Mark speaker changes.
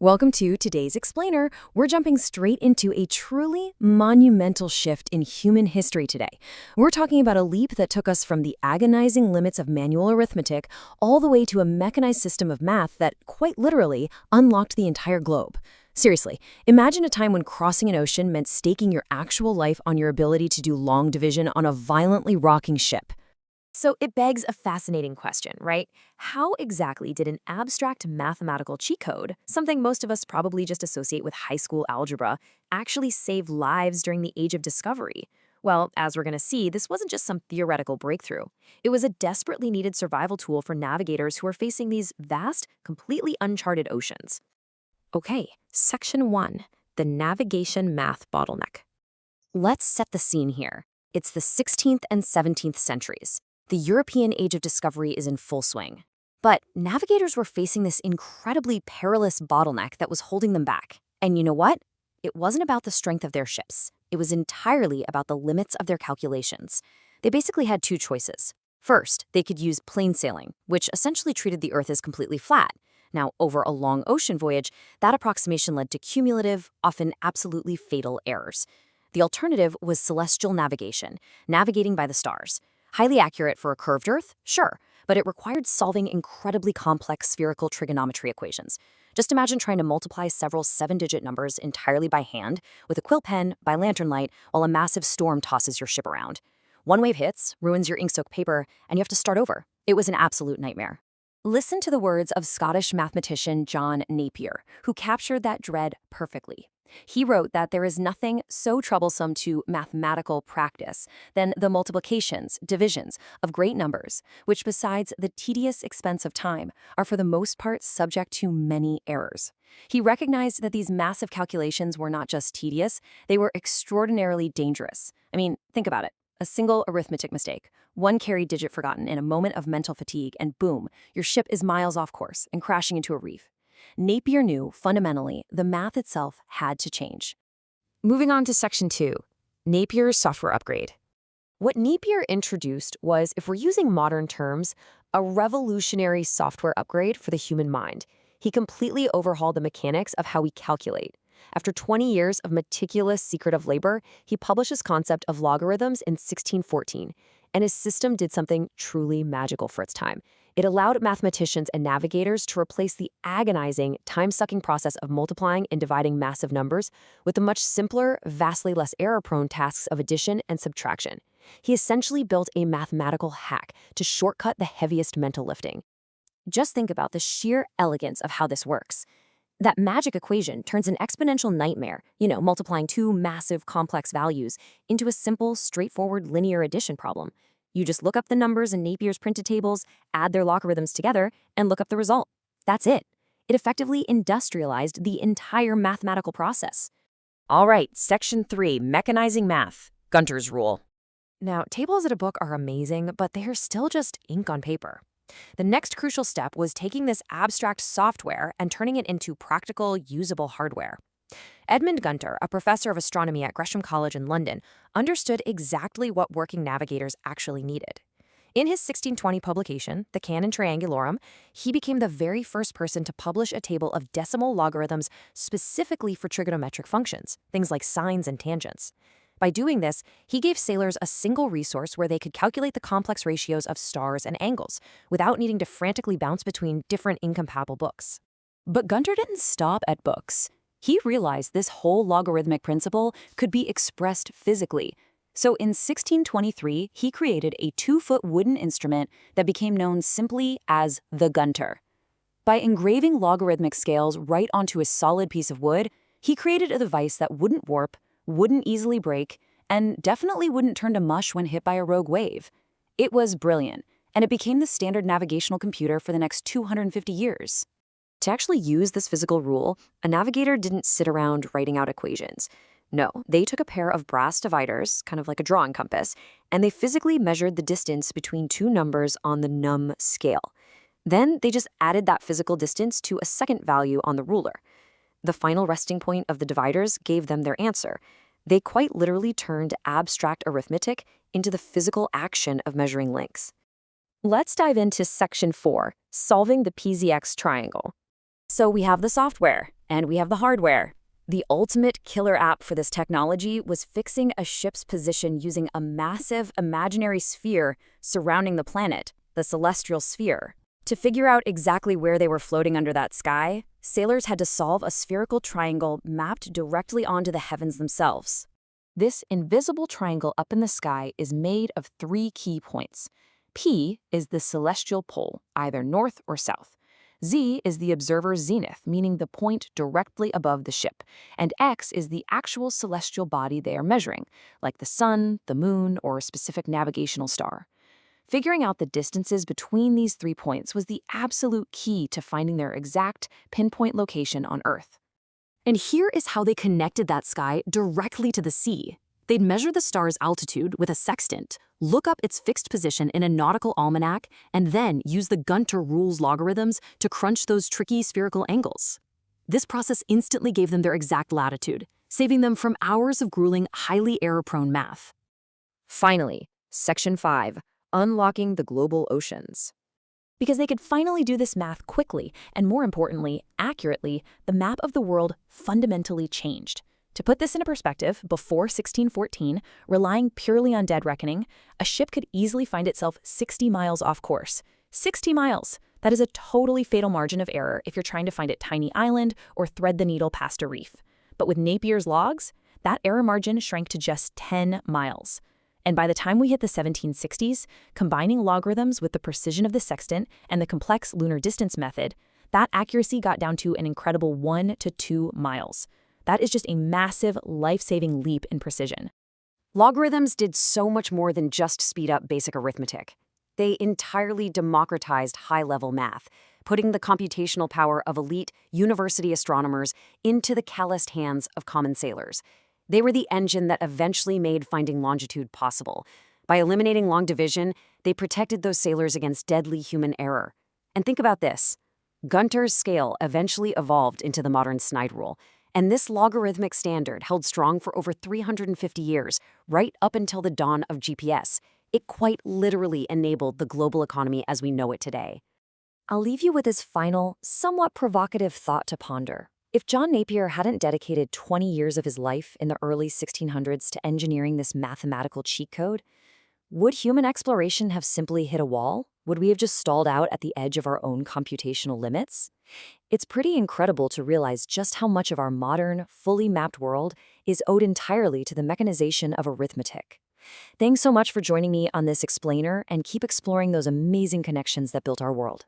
Speaker 1: Welcome to today's Explainer. We're jumping straight into a truly monumental shift in human history today. We're talking about a leap that took us from the agonizing limits of manual arithmetic all the way to a mechanized system of math that, quite literally, unlocked the entire globe. Seriously, imagine a time when crossing an ocean meant staking your actual life on your ability to do long division on a violently rocking ship. So it begs a fascinating question, right? How exactly did an abstract mathematical cheat code, something most of us probably just associate with high school algebra, actually save lives during the age of discovery? Well, as we're going to see, this wasn't just some theoretical breakthrough. It was a desperately needed survival tool for navigators who are facing these vast, completely uncharted oceans. Okay, Section 1, the Navigation Math Bottleneck. Let's set the scene here. It's the 16th and 17th centuries. The European age of discovery is in full swing. But navigators were facing this incredibly perilous bottleneck that was holding them back. And you know what? It wasn't about the strength of their ships. It was entirely about the limits of their calculations. They basically had two choices. First, they could use plain sailing, which essentially treated the Earth as completely flat. Now, over a long ocean voyage, that approximation led to cumulative, often absolutely fatal errors. The alternative was celestial navigation, navigating by the stars. Highly accurate for a curved Earth? Sure, but it required solving incredibly complex spherical trigonometry equations. Just imagine trying to multiply several seven-digit numbers entirely by hand with a quill pen by lantern light while a massive storm tosses your ship around. One wave hits, ruins your ink-soaked paper, and you have to start over. It was an absolute nightmare. Listen to the words of Scottish mathematician John Napier, who captured that dread perfectly. He wrote that there is nothing so troublesome to mathematical practice than the multiplications, divisions of great numbers, which besides the tedious expense of time, are for the most part subject to many errors. He recognized that these massive calculations were not just tedious, they were extraordinarily dangerous. I mean, think about it. A single arithmetic mistake, one carried digit forgotten in a moment of mental fatigue, and boom, your ship is miles off course and crashing into a reef. Napier knew, fundamentally, the math itself had to change. Moving on to Section 2, Napier's software upgrade. What Napier introduced was, if we're using modern terms, a revolutionary software upgrade for the human mind. He completely overhauled the mechanics of how we calculate. After 20 years of meticulous secretive labor, he published his concept of logarithms in 1614, and his system did something truly magical for its time. It allowed mathematicians and navigators to replace the agonizing, time-sucking process of multiplying and dividing massive numbers with the much simpler, vastly less error-prone tasks of addition and subtraction. He essentially built a mathematical hack to shortcut the heaviest mental lifting. Just think about the sheer elegance of how this works. That magic equation turns an exponential nightmare, multiplying two massive complex values, into a simple, straightforward linear addition problem. You just look up the numbers in Napier's printed tables, add their logarithms together, and look up the result. That's it. It effectively industrialized the entire mathematical process. All right, Section 3, Mechanizing Math, Gunter's Rule. Now, tables in a book are amazing, but they are still just ink on paper. The next crucial step was taking this abstract software and turning it into practical, usable hardware. Edmund Gunter, a professor of astronomy at Gresham College in London, understood exactly what working navigators actually needed. In his 1620 publication, The Canon Triangularum, he became the very first person to publish a table of decimal logarithms specifically for trigonometric functions, things like sines and tangents. By doing this, he gave sailors a single resource where they could calculate the complex ratios of stars and angles without needing to frantically bounce between different incompatible books. But Gunter didn't stop at books. He realized this whole logarithmic principle could be expressed physically. So in 1623, he created a 2-foot wooden instrument that became known simply as the Gunter. By engraving logarithmic scales right onto a solid piece of wood, he created a device that wouldn't warp, wouldn't easily break, and definitely wouldn't turn to mush when hit by a rogue wave. It was brilliant, and it became the standard navigational computer for the next 250 years. To actually use this physical rule, a navigator didn't sit around writing out equations. No, they took a pair of brass dividers, kind of like a drawing compass, and they physically measured the distance between two numbers on the num scale. Then they just added that physical distance to a second value on the ruler. The final resting point of the dividers gave them their answer. They quite literally turned abstract arithmetic into the physical action of measuring lengths. Let's dive into Section 4, Solving the PZX Triangle. So we have the software, And we have the hardware. The ultimate killer app for this technology was fixing a ship's position using a massive imaginary sphere surrounding the planet, the celestial sphere. To figure out exactly where they were floating under that sky, sailors had to solve a spherical triangle mapped directly onto the heavens themselves. This invisible triangle up in the sky is made of 3 key points. P is the celestial pole, either north or south. Z is the observer's zenith, meaning the point directly above the ship, and X is the actual celestial body they are measuring, like the sun, the moon, or a specific navigational star. Figuring out the distances between these 3 points was the absolute key to finding their exact pinpoint location on Earth. And here is how they connected that sky directly to the sea. They'd measure the star's altitude with a sextant, look up its fixed position in a nautical almanac, and then use the Gunter rules logarithms to crunch those tricky spherical angles. This process instantly gave them their exact latitude, saving them from hours of grueling, highly error-prone math. Finally, Section 5, Unlocking the Global Oceans. Because they could finally do this math quickly, and more importantly, accurately, the map of the world fundamentally changed. To put this into perspective, before 1614, relying purely on dead reckoning, a ship could easily find itself 60 miles off course. 60 miles! That is a totally fatal margin of error if you're trying to find a tiny island or thread the needle past a reef. But with Napier's logs, that error margin shrank to just 10 miles. And by the time we hit the 1760s, combining logarithms with the precision of the sextant and the complex lunar distance method, that accuracy got down to an incredible 1 to 2 miles. That is just a massive, life-saving leap in precision. Logarithms did so much more than just speed up basic arithmetic. They entirely democratized high-level math, putting the computational power of elite university astronomers into the calloused hands of common sailors. They were the engine that eventually made finding longitude possible. By eliminating long division, they protected those sailors against deadly human error. And think about this. Gunter's scale eventually evolved into the modern Snide rule, and this logarithmic standard held strong for over 350 years, right up until the dawn of GPS. It quite literally enabled the global economy as we know it today. I'll leave you with this final, somewhat provocative thought to ponder. If John Napier hadn't dedicated 20 years of his life in the early 1600s to engineering this mathematical cheat code, would human exploration have simply hit a wall? Would we have just stalled out at the edge of our own computational limits? It's pretty incredible to realize just how much of our modern, fully mapped world is owed entirely to the mechanization of arithmetic. Thanks so much for joining me on this explainer, and keep exploring those amazing connections that built our world.